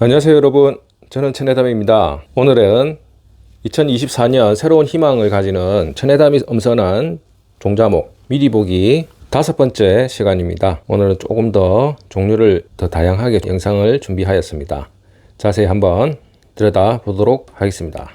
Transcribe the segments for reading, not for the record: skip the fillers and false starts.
안녕하세요 여러분, 저는 천혜담입니다. 오늘은 2024년 새로운 희망을 가지는 천혜담이 엄선한 종자목 미리 보기 5번째 시간입니다. 오늘은 조금 더 종류를 더 다양하게 영상을 준비하였습니다. 자세히 한번 들여다보도록 하겠습니다.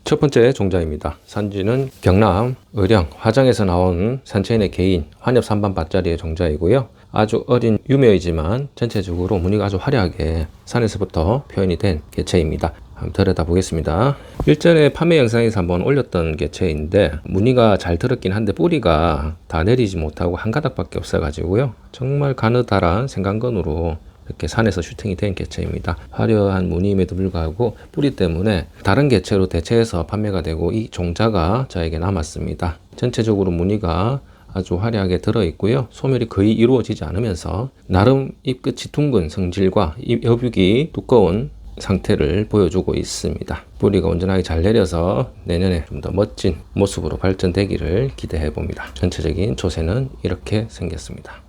첫 번째 종자입니다. 산지는 경남 의령 화정에서 나온 산체인의 개인 환엽 3반 밭자리의 종자이고요. 아주 어린 유묘이지만 전체적으로 무늬가 아주 화려하게 산에서부터 표현이 된 개체입니다. 한번 들여다보겠습니다. 일전에 판매 영상에서 한번 올렸던 개체인데 무늬가 잘 들었긴 한데 뿌리가 다 내리지 못하고 한 가닥밖에 없어 가지고요, 정말 가느다란 생강건으로 이렇게 산에서 슈팅이 된 개체입니다. 화려한 무늬임에도 불구하고 뿌리 때문에 다른 개체로 대체해서 판매가 되고 이 종자가 저에게 남았습니다. 전체적으로 무늬가 아주 화려하게 들어있고요. 소멸이 거의 이루어지지 않으면서 나름 잎끝이 둥근 성질과 잎 여북이 두꺼운 상태를 보여주고 있습니다. 뿌리가 온전하게 잘 내려서 내년에 좀 더 멋진 모습으로 발전되기를 기대해 봅니다. 전체적인 조세는 이렇게 생겼습니다.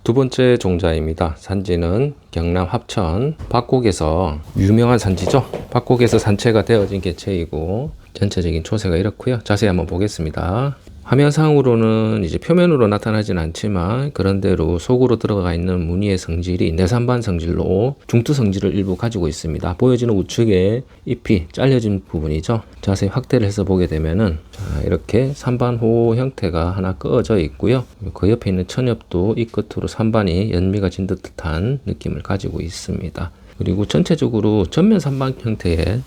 두 번째 종자입니다. 산지는 경남 합천 박곡에서 유명한 산지죠. 박곡에서 산채가 되어진 개체이고 전체적인 초세가 이렇고요. 자세히 한번 보겠습니다. 화면상으로는 이제 표면으로 나타나진 않지만 그런대로 속으로 들어가 있는 무늬의 성질이 내산반 성질로 중투 성질을 일부 가지고 있습니다. 보여지는 우측에 잎이 잘려진 부분이죠. 자세히 확대를 해서 보게 되면은 이렇게 산반호 형태가 하나 꺼져 있고요. 그 옆에 있는 천엽도 이 끝으로 산반이 연미가 진 듯한 느낌을 가지고 있습니다. 그리고 전체적으로 전면 산반 형태의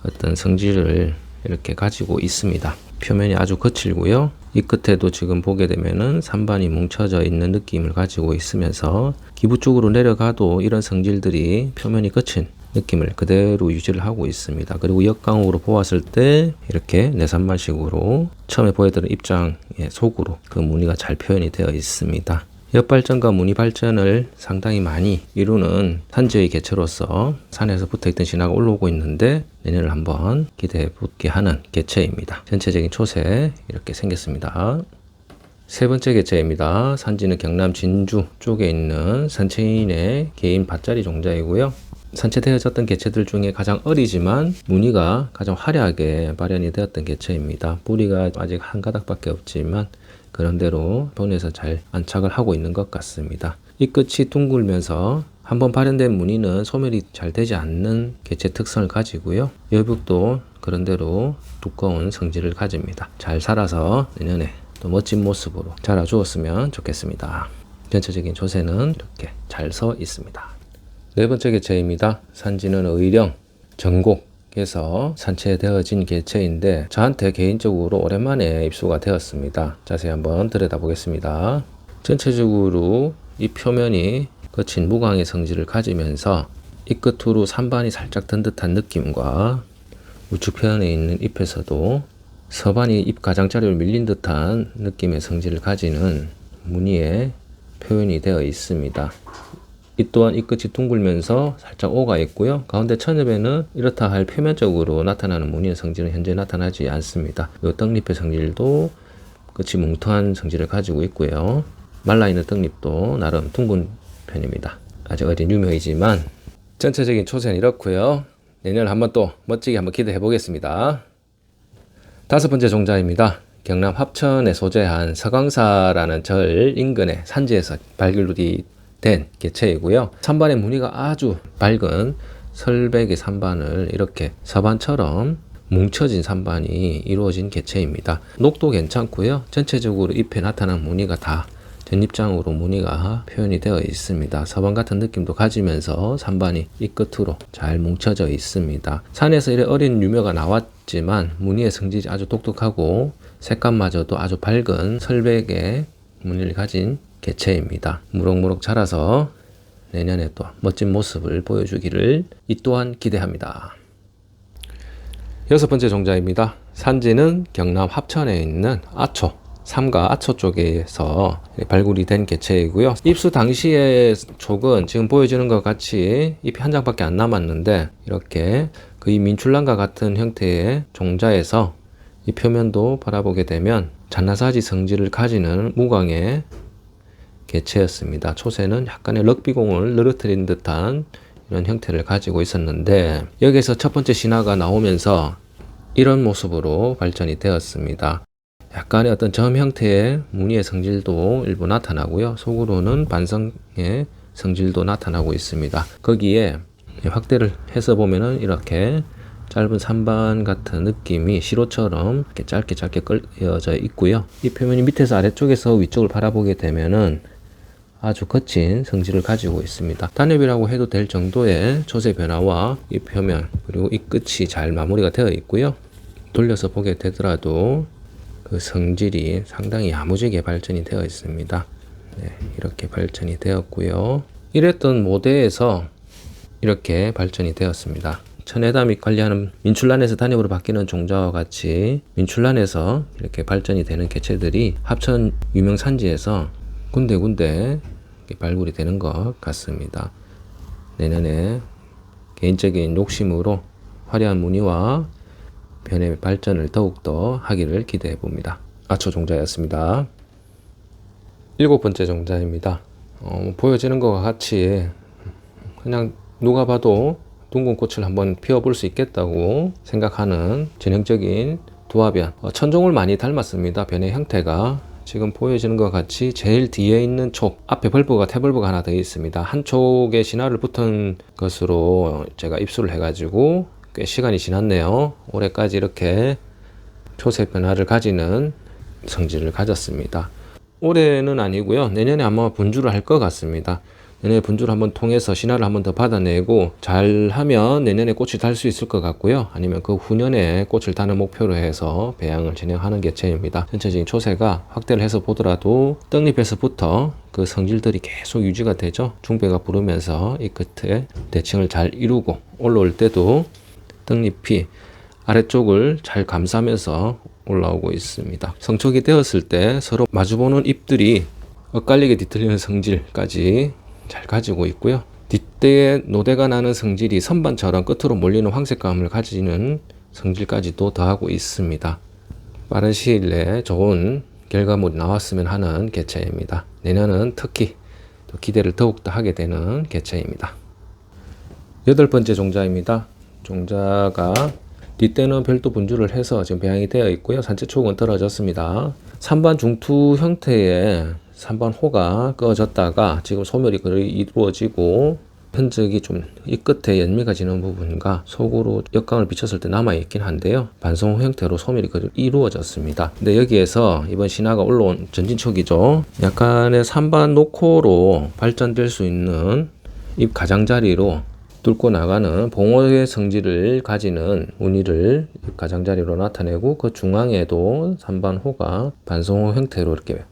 어떤 성질을 이렇게 가지고 있습니다. 표면이 아주 거칠고요. 이 끝에도 지금 보게 되면은 산반이 뭉쳐져 있는 느낌을 가지고 있으면서 기부 쪽으로 내려가도 이런 성질들이 표면이 거친 느낌을 그대로 유지를 하고 있습니다. 그리고 역광으로 보았을 때 이렇게 내산반식으로 처음에 보여드린 입장의 속으로 그 무늬가 잘 표현이 되어 있습니다. 엽발전과 무늬 발전을 상당히 많이 이루는 산지의 개체로서 산에서 붙어있던 진화가 올라오고 있는데 내년을 한번 기대해 보게 하는 개체입니다. 전체적인 초세 이렇게 생겼습니다. 세 번째 개체입니다. 산지는 경남 진주 쪽에 있는 산체인의 개인 밭자리 종자이고요. 산채되어졌던 개체들 중에 가장 어리지만 무늬가 가장 화려하게 발현이 되었던 개체입니다. 뿌리가 아직 한 가닥밖에 없지만 그런대로 본에서 잘 안착을 하고 있는 것 같습니다. 이 끝이 둥글면서 한번 발현된 무늬는 소멸이 잘 되지 않는 개체 특성을 가지고요. 여북도 그런대로 두꺼운 성질을 가집니다. 잘 살아서 내년에 또 멋진 모습으로 자라주었으면 좋겠습니다. 전체적인 조세는 이렇게 잘 서 있습니다. 네 번째 개체입니다. 산지는 의령 전곡에서 산채되어진 개체인데 저한테 개인적으로 오랜만에 입수가 되었습니다. 자세히 한번 들여다보겠습니다. 전체적으로 이 표면이 거친 무광의 성질을 가지면서 이 끝으로 산반이 살짝 든 듯한 느낌과 우측편에 있는 잎에서도 서반이 잎 가장자리로 밀린 듯한 느낌의 성질을 가지는 무늬에 표현이 되어 있습니다. 이 또한 이 끝이 둥글면서 살짝 오가 있고요. 가운데 천엽에는 이렇다 할 표면적으로 나타나는 무늬의 성질은 현재 나타나지 않습니다. 이 떡잎의 성질도 끝이 뭉텅한 성질을 가지고 있고요. 말라있는 떡잎도 나름 둥근 편입니다. 아직 어린 유명이지만 전체적인 초세는 이렇고요. 내년 한번 또 멋지게 한번 기대해 보겠습니다. 다섯 번째 종자입니다. 경남 합천에 소재한 서강사라는 절 인근의 산지에서 발굴이 된 개체이고요. 산반의 무늬가 아주 밝은 설백의 산반을 이렇게 서반처럼 뭉쳐진 산반이 이루어진 개체입니다. 녹도 괜찮고요. 전체적으로 잎에 나타난 무늬가 다 전잎장으로 무늬가 표현이 되어 있습니다. 서반 같은 느낌도 가지면서 산반이 이 끝으로 잘 뭉쳐져 있습니다. 산에서 이래 어린 유묘가 나왔지만 무늬의 성질이 아주 독특하고 색감마저도 아주 밝은 설백의 무늬를 가진 개체입니다. 무럭무럭 자라서 내년에 또 멋진 모습을 보여주기를 이 또한 기대합니다. 여섯 번째 종자입니다. 산지는 경남 합천에 있는 아초, 삼가 아초 쪽에서 발굴이 된 개체이고요. 입수 당시의 촉은 지금 보여주는 것 같이 잎이 한 장밖에 안 남았는데 이렇게 거의 민출란과 같은 형태의 종자에서 이 표면도 바라보게 되면 잔나사지 성질을 가지는 무광의 개체였습니다. 초세는 약간의 럭비공을 늘어뜨린 듯한 이런 형태를 가지고 있었는데 여기서 첫 번째 신화가 나오면서 이런 모습으로 발전이 되었습니다. 약간의 어떤 점 형태의 무늬의 성질도 일부 나타나고요. 속으로는 반성의 성질도 나타나고 있습니다. 거기에 확대를 해서 보면은 이렇게 짧은 산반 같은 느낌이 시로처럼 이렇게 짧게 끌어져 있고요. 이 표면이 밑에서 아래쪽에서 위쪽을 바라보게 되면은 아주 거친 성질을 가지고 있습니다. 단엽이라고 해도 될 정도의 초세 변화와 이 표면 그리고 이 끝이 잘 마무리가 되어 있고요. 돌려서 보게 되더라도 그 성질이 상당히 야무지게 발전이 되어 있습니다. 네, 이렇게 발전이 되었고요. 이랬던 모대에서 이렇게 발전이 되었습니다. 천혜담이 관리하는 민출란에서 단엽으로 바뀌는 종자와 같이 민출란에서 이렇게 발전이 되는 개체들이 합천 유명 산지에서 군데군데 발굴이 되는 것 같습니다. 내년에 개인적인 욕심으로 화려한 무늬와 변의 발전을 더욱더 하기를 기대해 봅니다. 아초 종자였습니다. 7번째 종자입니다. 보여지는 것과 같이 그냥 누가 봐도 둥근 꽃을 한번 피워볼 수 있겠다고 생각하는 전형적인 두화변. 천종을 많이 닮았습니다. 변의 형태가 지금 보여지는 것 같이 제일 뒤에 있는 촉, 앞에 벌브가 태벌브가 하나 더 있습니다. 한 촉에 신화를 붙은 것으로 제가 입수를 해가지고 꽤 시간이 지났네요. 올해까지 이렇게 초세 변화를 가지는 성질을 가졌습니다. 올해는 아니고요. 내년에 아마 분주를 할 것 같습니다. 내년에 분주를 한번 통해서 신화를 한번 더 받아내고 잘하면 내년에 꽃이 달 수 있을 것 같고요. 아니면 그 후년에 꽃을 다는 목표로 해서 배양을 진행하는 개체입니다. 전체적인 초세가 확대를 해서 보더라도 떡잎에서부터 그 성질들이 계속 유지가 되죠. 중배가 부르면서 이 끝에 대칭을 잘 이루고 올라올 때도 떡잎이 아래쪽을 잘 감싸면서 올라오고 있습니다. 성촉이 되었을 때 서로 마주보는 잎들이 엇갈리게 뒤틀리는 성질까지 잘 가지고 있고요. 뒷대에 노대가 나는 성질이 선반처럼 끝으로 몰리는 황색감을 가지는 성질까지도 더하고 있습니다. 빠른 시일 내에 좋은 결과물이 나왔으면 하는 개체입니다. 내년은 특히 또 기대를 더욱더 하게 되는 개체입니다. 8번째 종자입니다. 종자가 뒷대는 별도 분주를 해서 지금 배양이 되어 있고요. 산채촉은 떨어졌습니다. 산반 중투 형태의 산반호가 꺼졌다가 지금 소멸이 거의 이루어지고 흔적이 좀 이 끝에 연미가 지는 부분과 속으로 역광을 비쳤을 때 남아있긴 한데요. 반성호 형태로 소멸이 거의 이루어졌습니다. 근데 여기에서 이번 신화가 올라온 전진촉이죠. 약간의 산반 노코로 발전될 수 있는 잎 가장자리로 뚫고 나가는 봉호의 성질을 가지는 무늬를 잎 가장자리로 나타내고 그 중앙에도 산반호가 반성호 형태로 이렇게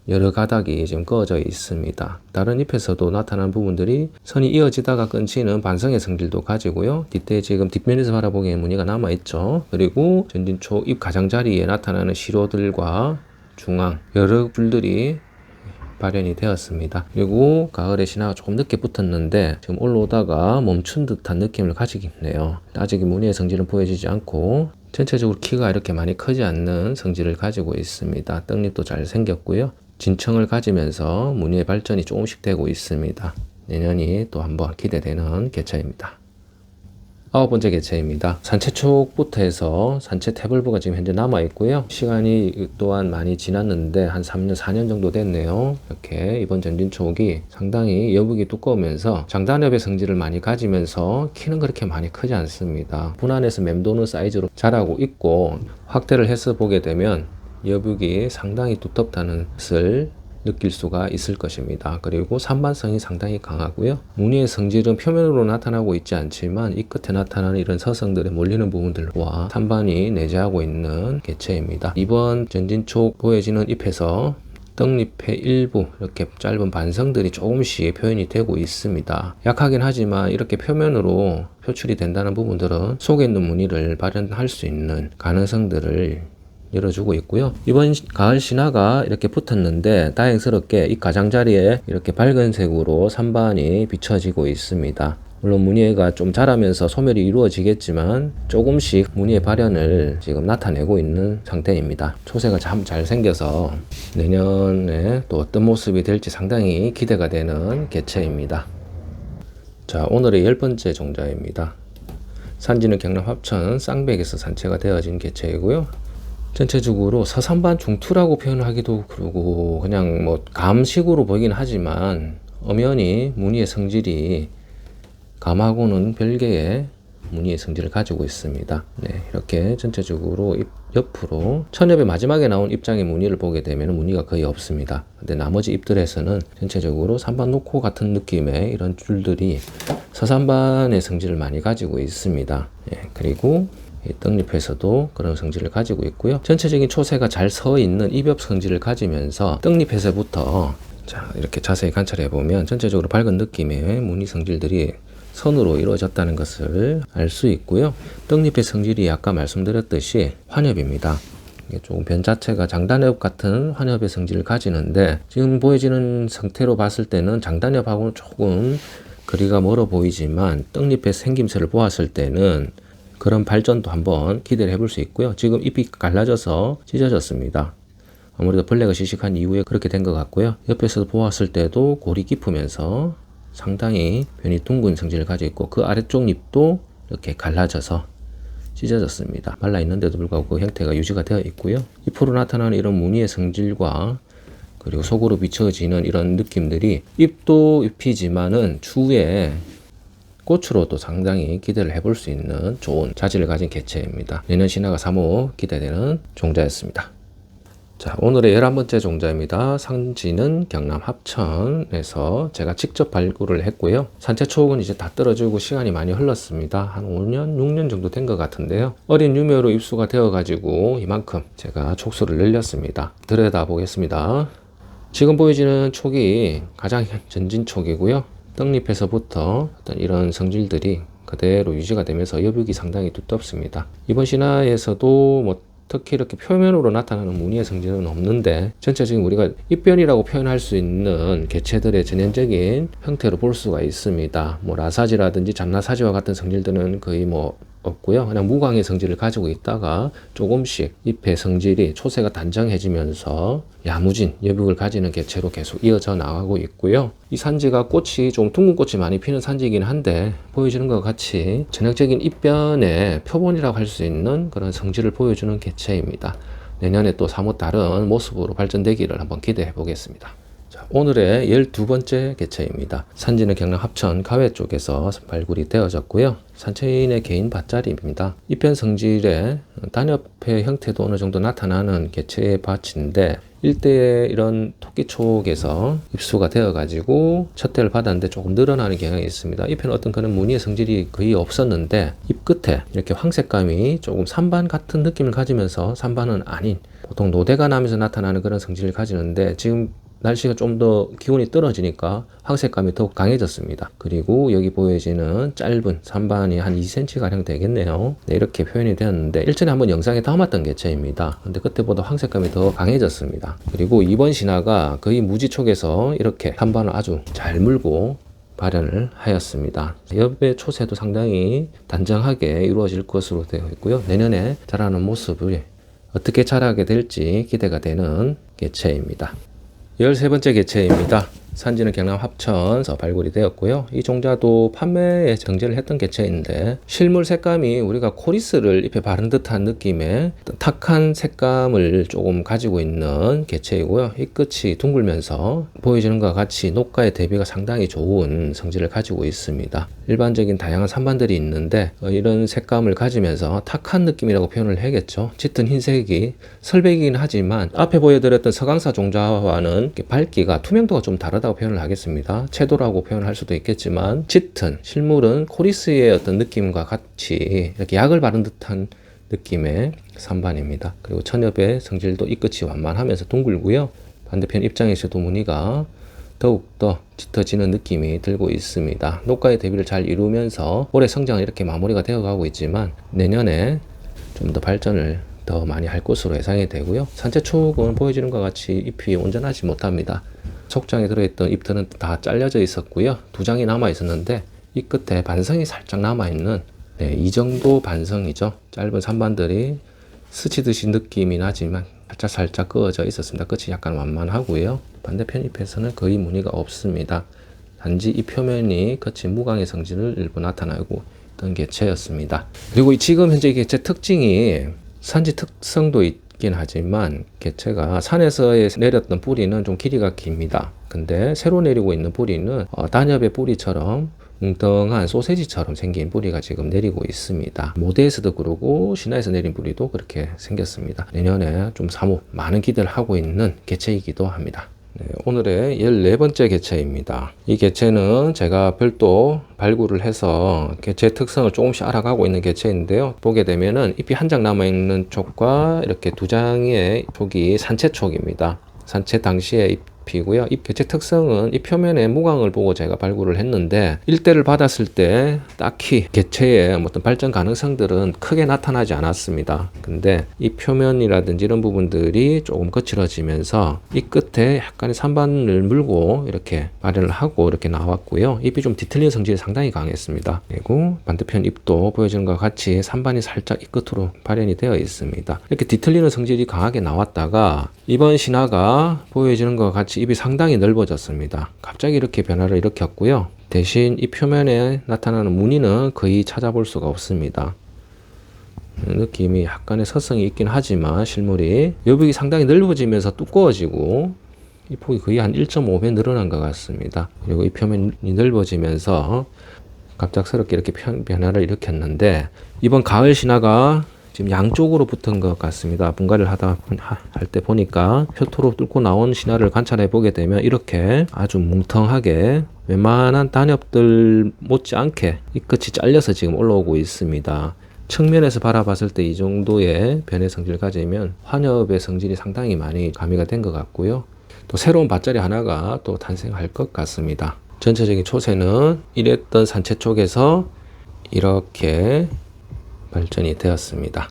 여러 가닥이 지금 그어져 있습니다. 다른 잎에서도 나타나는 부분들이 선이 이어지다가 끊치는 반성의 성질도 가지고요. 뒷대 지금 뒷면에서 바라보기에는 무늬가 남아있죠. 그리고 전진초 잎 가장자리에 나타나는 시로들과 중앙 여러 줄들이 발현이 되었습니다. 그리고 가을에 신화가 조금 늦게 붙었는데 지금 올라오다가 멈춘 듯한 느낌을 가지고 있네요. 아직 무늬의 성질은 보여지지 않고 전체적으로 키가 이렇게 많이 크지 않는 성질을 가지고 있습니다. 떡잎도 잘 생겼고요. 진청을 가지면서 무늬의 발전이 조금씩 되고 있습니다. 내년이 또 한번 기대되는 개체입니다. 9번째 개체입니다. 산채촉부터 해서 산채 태블브가 지금 현재 남아있고요. 시간이 또한 많이 지났는데 한 3년, 4년 정도 됐네요. 이렇게 이번 전진촉이 상당히 여북이 두꺼우면서 장단엽의 성질을 많이 가지면서 키는 그렇게 많이 크지 않습니다. 분안에서 맴도는 사이즈로 자라고 있고 확대를 해서 보게 되면 여북이 상당히 두텁다는 것을 느낄 수가 있을 것입니다. 그리고 산반성이 상당히 강하고요. 무늬의 성질은 표면으로 나타나고 있지 않지만 이 끝에 나타나는 이런 서성들에 몰리는 부분들과 산반이 내재하고 있는 개체입니다. 이번 전진촉 보여지는 잎에서 떡잎의 일부 이렇게 짧은 반성들이 조금씩 표현이 되고 있습니다. 약하긴 하지만 이렇게 표면으로 표출이 된다는 부분들은 속에 있는 무늬를 발현할 수 있는 가능성들을 열어주고 있고요. 이번 가을 신화가 이렇게 붙었는데 다행스럽게 이 가장자리에 이렇게 밝은 색으로 산반이 비춰지고 있습니다. 물론 무늬가 좀 자라면서 소멸이 이루어지겠지만 조금씩 무늬의 발현을 지금 나타내고 있는 상태입니다. 초세가 참 잘 생겨서 내년에 또 어떤 모습이 될지 상당히 기대가 되는 개체입니다. 자, 오늘의 10번째 종자입니다. 산지는 경남 합천 쌍백에서 산채가 되어진 개체이고요. 전체적으로 서산반 중투라고 표현하기도 그러고 그냥 뭐 감식으로 보이긴 하지만 엄연히 무늬의 성질이 감하고는 별개의 무늬의 성질을 가지고 있습니다. 네, 이렇게 전체적으로 옆으로 천엽의 마지막에 나온 입장의 무늬를 보게 되면 무늬가 거의 없습니다. 근데 나머지 잎들에서는 전체적으로 산반 노코 같은 느낌의 이런 줄들이 서산반의 성질을 많이 가지고 있습니다. 예, 그리고 이 떡잎에서도 그런 성질을 가지고 있고요. 전체적인 초세가 잘 서 있는 입엽 성질을 가지면서 떡잎에서부터 자, 이렇게 자세히 관찰해 보면 전체적으로 밝은 느낌의 무늬 성질들이 선으로 이루어졌다는 것을 알 수 있고요. 떡잎의 성질이 아까 말씀드렸듯이 환엽입니다. 조금 변 자체가 장단엽 같은 환엽의 성질을 가지는데 지금 보여지는 상태로 봤을 때는 장단엽하고는 조금 거리가 멀어 보이지만 떡잎의 생김새를 보았을 때는 그런 발전도 한번 기대를 해볼 수 있고요. 지금 잎이 갈라져서 찢어졌습니다. 아무래도 벌레가 시식한 이후에 그렇게 된 것 같고요. 옆에서 보았을 때도 골이 깊으면서 상당히 변이 둥근 성질을 가지고 있고 그 아래쪽 잎도 이렇게 갈라져서 찢어졌습니다. 말라 있는데도 불구하고 그 형태가 유지가 되어 있고요. 잎으로 나타나는 이런 무늬의 성질과 그리고 속으로 비춰지는 이런 느낌들이 잎도 잎이지만은 추후에 꽃으로도 상당히 기대를 해볼 수 있는 좋은 자질을 가진 개체입니다. 내년 신화가 3호 기대되는 종자였습니다. 자, 오늘의 11번째 종자입니다. 산지는 경남 합천에서 제가 직접 발굴을 했고요. 산채 초옥은 이제 다 떨어지고 시간이 많이 흘렀습니다. 한 5년, 6년 정도 된 것 같은데요. 어린 유묘로 입수가 되어가지고 이만큼 제가 촉수를 늘렸습니다. 들여다 보겠습니다. 지금 보여지는 촉이 가장 전진 촉이고요. 떡잎에서부터 어떤 이런 성질들이 그대로 유지가 되면서 여백이 상당히 두텁습니다. 이번 신화에서도 특히 이렇게 표면으로 나타나는 무늬의 성질은 없는데 전체적인 우리가 잎변이라고 표현할 수 있는 개체들의 전형적인 형태로 볼 수가 있습니다. 라사지라든지 잡나사지와 같은 성질들은 거의 없고요. 그냥 무광의 성질을 가지고 있다가 조금씩 잎의 성질이 초세가 단정해지면서 야무진 여백을 가지는 개체로 계속 이어져 나가고 있고요. 이 산지가 꽃이 좀 둥근 꽃이 많이 피는 산지이긴 한데 보여지는 것 같이 전형적인 잎변의 표본이라고 할 수 있는 그런 성질을 보여주는 개체입니다. 내년에 또 사뭇 다른 모습으로 발전되기를 한번 기대해 보겠습니다. 오늘의 12번째 개체입니다. 산지는 경남 합천 가회 쪽에서 발굴이 되어졌고요. 산채인의 개인 밭자리입니다. 잎변 성질의 단엽의 형태도 어느 정도 나타나는 개체의 밭인데 일대에 이런 토끼촉에서 입수가 되어가지고 첫 대를 받았는데 조금 늘어나는 경향이 있습니다. 잎에는 어떤 그런 무늬의 성질이 거의 없었는데 잎 끝에 이렇게 황색감이 조금 산반 같은 느낌을 가지면서 산반은 아닌 보통 노대가 나면서 나타나는 그런 성질을 가지는데 지금 날씨가 좀 더 기온이 떨어지니까 황색감이 더욱 강해졌습니다. 그리고 여기 보여지는 짧은 산반이 한 2cm가량 되겠네요. 네, 이렇게 표현이 되었는데 일전에 한번 영상에 담았던 개체입니다. 근데 그때보다 황색감이 더 강해졌습니다. 그리고 이번 신화가 거의 무지촉에서 이렇게 산반을 아주 잘 물고 발현을 하였습니다. 엽의 초세도 상당히 단정하게 이루어질 것으로 되어 있고요. 내년에 자라는 모습을 어떻게 자라게 될지 기대가 되는 개체입니다. 13번째 개체입니다. 산지는 경남 합천에서 발굴이 되었고요. 이 종자도 판매에 정제를 했던 개체인데 실물 색감이 우리가 코리스를 잎에 바른 듯한 느낌의 탁한 색감을 조금 가지고 있는 개체이고요. 이 끝이 둥글면서 보여지는 것과 같이 녹과의 대비가 상당히 좋은 성질을 가지고 있습니다. 일반적인 다양한 산반들이 있는데 이런 색감을 가지면서 탁한 느낌이라고 표현을 해야겠죠. 짙은 흰색이 설백이긴 하지만 앞에 보여드렸던 서강사 종자와는 밝기가 투명도가 좀 다르다고 표현을 하겠습니다. 채도라고 표현할 수도 있겠지만 짙은 실물은 코리스의 어떤 느낌과 같이 이렇게 약을 바른 듯한 느낌의 산반입니다. 그리고 천엽의 성질도 이 끝이 완만하면서 둥글고요. 반대편 입장에서도 무늬가 더욱더 짙어지는 느낌이 들고 있습니다. 녹과의 대비를 잘 이루면서 올해 성장은 이렇게 마무리가 되어 가고 있지만 내년에 좀 더 발전을 더 많이 할 것으로 예상이 되고요. 산채촉은 보여지는 것 같이 잎이 온전하지 못합니다. 촉장에 들어있던 잎들은 다 잘려져 있었고요. 2장이 남아 있었는데 이 끝에 반성이 살짝 남아 있는 이 정도 반성이죠. 짧은 산반들이 스치듯이 느낌이 나지만 살짝 그어져 있었습니다. 끝이 약간 완만하고요. 반대편 잎에서는 거의 무늬가 없습니다. 단지 이 표면이 거친 무광의 성질을 일부 나타내고 있던 개체였습니다. 그리고 지금 현재 이 개체 특징이 산지 특성도 있긴 하지만 개체가 산에서 내렸던 뿌리는 좀 길이가 깁니다. 근데 새로 내리고 있는 뿌리는 단엽의 뿌리처럼 뭉텅한 소세지처럼 생긴 뿌리가 지금 내리고 있습니다. 모대에서도 그러고 신화에서 내린 뿌리도 그렇게 생겼습니다. 내년에 좀 사뭇 많은 기대를 하고 있는 개체이기도 합니다. 네, 오늘의 14번째 개체입니다. 이 개체는 제가 별도 발굴을 해서 개체 특성을 조금씩 알아가고 있는 개체인데요. 보게 되면은 잎이 한 장 남아있는 촉과 이렇게 두 장의 촉이 산채촉입니다. 산채 당시의 잎이고요. 잎 개체 특성은 이 표면의 무광을 보고 제가 발굴을 했는데 일대를 받았을 때 딱히 개체의 어떤 발전 가능성들은 크게 나타나지 않았습니다. 근데 이 표면이라든지 이런 부분들이 조금 거칠어지면서 이 끝에 약간의 산반을 물고 이렇게 발현을 하고 이렇게 나왔고요. 잎이 좀 뒤틀린 성질이 상당히 강했습니다. 그리고 반대편 잎도 보여지는 것과 같이 산반이 살짝 이 끝으로 발현이 되어 있습니다. 이렇게 뒤틀리는 성질이 강하게 나왔다가 이번 신화가 보여지는 것과 같이 잎이 상당히 넓어졌습니다. 갑자기 이렇게 변화를 일으켰고요. 대신 이 표면에 나타나는 무늬는 거의 찾아볼 수가 없습니다. 느낌이 약간의 서성이 있긴 하지만 실물이 여백이 상당히 넓어지면서 두꺼워지고 이 폭이 거의 한 1.5배 늘어난 것 같습니다. 그리고 이 표면이 넓어지면서 갑작스럽게 이렇게 변화를 일으켰는데 이번 가을 신화가 지금 양쪽으로 붙은 것 같습니다. 분갈이를 할 때 보니까 표토로 뚫고 나온 신화를 관찰해 보게 되면 이렇게 아주 뭉텅하게 웬만한 단엽들 못지않게 이 끝이 잘려서 지금 올라오고 있습니다. 측면에서 바라봤을 때 이 정도의 변의 성질을 가지면 환엽의 성질이 상당히 많이 가미가 된 것 같고요. 또 새로운 밭자리 하나가 또 탄생할 것 같습니다. 전체적인 초세는 이랬던 산채 쪽에서 이렇게 발전이 되었습니다.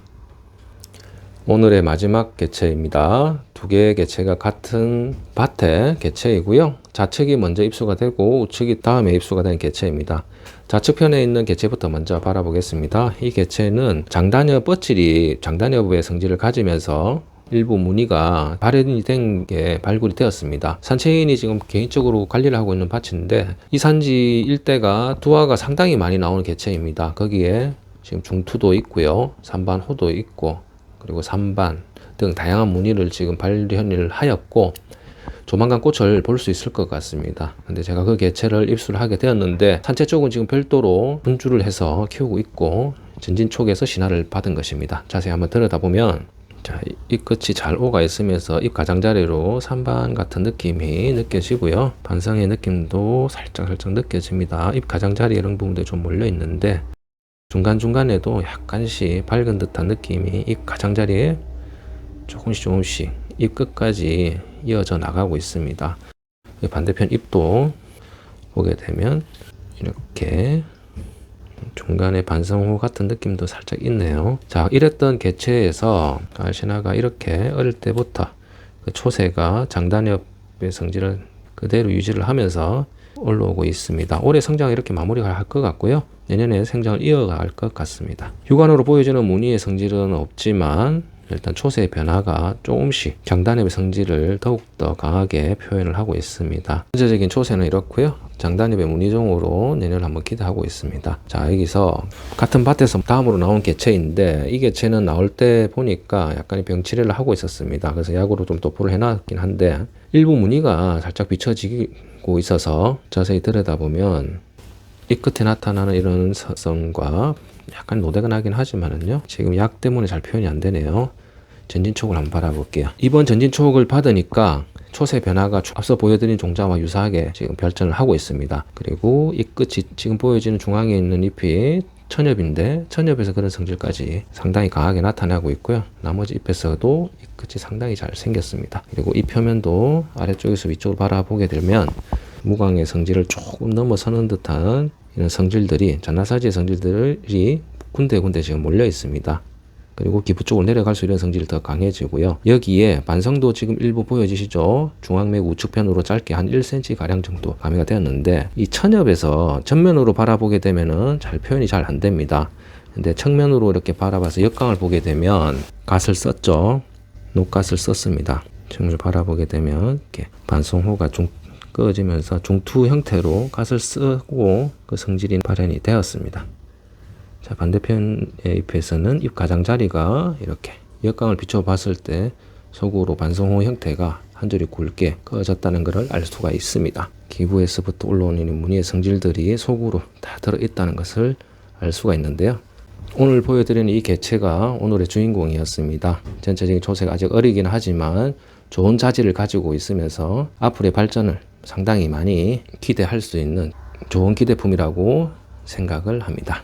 오늘의 마지막 개체입니다. 두 개의 개체가 같은 밭의 개체이고요. 좌측이 먼저 입수가 되고 우측이 다음에 입수가 된 개체입니다. 좌측편에 있는 개체부터 먼저 바라보겠습니다. 이 개체는 장단엽 뻗질이 장단엽의 성질을 가지면서 일부 무늬가 발현이 된 게 발굴이 되었습니다. 산채인이 지금 개인적으로 관리를 하고 있는 밭인데 이 산지 일대가 두화가 상당히 많이 나오는 개체입니다. 거기에 지금 중투도 있고요. 산반호도 있고 그리고 산반 등 다양한 무늬를 지금 발현을 하였고 조만간 꽃을 볼 수 있을 것 같습니다. 근데 제가 그 개체를 입수를 하게 되었는데 산채 쪽은 지금 별도로 분주를 해서 키우고 있고 전진촉에서 신화를 받은 것입니다. 자세히 한번 들여다보면 자, 이 끝이 잘 오가 있으면서 잎 가장자리로 산반 같은 느낌이 느껴지고요. 반성의 느낌도 살짝 느껴집니다. 잎 가장자리 이런 부분도 좀 몰려 있는데 중간중간에도 약간씩 밝은 듯한 느낌이 잎 가장자리에 조금씩 잎 끝까지 이어져 나가고 있습니다. 반대편 잎도 보게 되면 이렇게 중간에 반성호 같은 느낌도 살짝 있네요. 자, 이랬던 개체에서 가을신화가 이렇게 어릴 때부터 그 초세가 장단엽의 성질을 그대로 유지를 하면서 올라오고 있습니다. 올해 성장을 이렇게 마무리가 할 것 같고요. 내년에 생장을 이어갈 것 같습니다. 육안으로 보여지는 무늬의 성질은 없지만 일단 초세의 변화가 조금씩 장단엽의 성질을 더욱더 강하게 표현을 하고 있습니다. 전체적인 초세는 이렇고요. 장단엽의 무늬종으로 내년을 한번 기대하고 있습니다. 자, 여기서 같은 밭에서 다음으로 나온 개체인데 이 개체는 나올 때 보니까 약간의 병치레를 하고 있었습니다. 그래서 약으로 좀 도포를 해놨긴 한데 일부 무늬가 살짝 비춰지고 있어서 자세히 들여다보면 이 끝에 나타나는 이런 서성과 약간 노대가 나긴 하지만은요 지금 약 때문에 잘 표현이 안 되네요. 전진촉을 한번 바라볼게요. 이번 전진촉을 받으니까 초세 변화가 앞서 보여드린 종자와 유사하게 지금 발전을 하고 있습니다. 그리고 이 끝이 지금 보여지는 중앙에 있는 잎이 천엽인데 천엽에서 그런 성질까지 상당히 강하게 나타나고 있고요. 나머지 잎에서도 이 끝이 상당히 잘 생겼습니다. 그리고 이 표면도 아래쪽에서 위쪽으로 바라보게 되면 무광의 성질을 조금 넘어서는 듯한 이런 성질들이 잔나사지의 성질들이 군데군데 지금 몰려 있습니다. 그리고 기부 쪽으로 내려갈수록 이런 성질이 더 강해지고요. 여기에 반성도 지금 일부 보여지시죠? 중앙맥 우측편으로 짧게 한 1cm 가량 정도 가미가 되었는데 이 천엽에서 전면으로 바라보게 되면은 잘 표현이 잘 안 됩니다. 근데 측면으로 이렇게 바라봐서 역광을 보게 되면 갓을 썼죠. 녹갓을 썼습니다. 측면을 바라보게 되면 이렇게 반성호가 좀 꺼지면서 중투 형태로 갓을 쓰고 그 성질이 발현이 되었습니다. 자, 반대편의 잎에서는 잎 가장자리가 이렇게 역광을 비춰 봤을 때 속으로 반성호 형태가 한 줄이 굵게 꺼졌다는 것을 알 수가 있습니다. 기부에서부터 올라오는 무늬의 성질들이 속으로 다 들어있다는 것을 알 수가 있는데요. 오늘 보여드리는 이 개체가 오늘의 주인공이었습니다. 전체적인 초세가 아직 어리긴 하지만 좋은 자질을 가지고 있으면서 앞으로의 발전을 상당히 많이 기대할 수 있는 좋은 기대품이라고 생각을 합니다.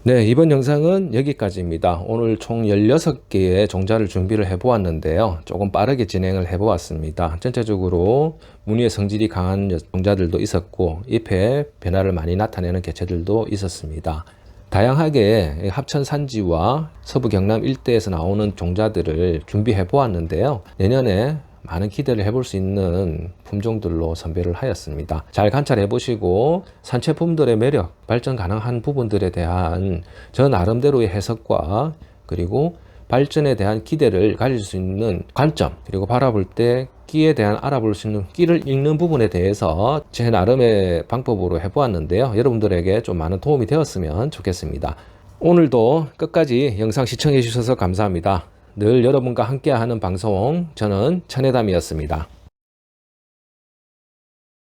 네, 이번 영상은 여기까지입니다. 오늘 총 16개의 종자를 준비를 해보았는데요. 조금 빠르게 진행을 해보았습니다. 전체적으로 무늬의 성질이 강한 종자들도 있었고 잎에 변화를 많이 나타내는 개체들도 있었습니다. 다양하게 합천 산지와 서부 경남 일대에서 나오는 종자들을 준비해 보았는데요. 내년에 많은 기대를 해볼 수 있는 품종들로 선별을 하였습니다. 잘 관찰해 보시고 산채품들의 매력, 발전 가능한 부분들에 대한 저 나름대로의 해석과 그리고 발전에 대한 기대를 가질 수 있는 관점, 그리고 바라볼 때 끼에 대한 알아볼 수 있는 끼를 읽는 부분에 대해서 제 나름의 방법으로 해보았는데요. 여러분들에게 좀 많은 도움이 되었으면 좋겠습니다. 오늘도 끝까지 영상 시청해 주셔서 감사합니다. 늘 여러분과 함께하는 방송, 저는 천혜담이었습니다.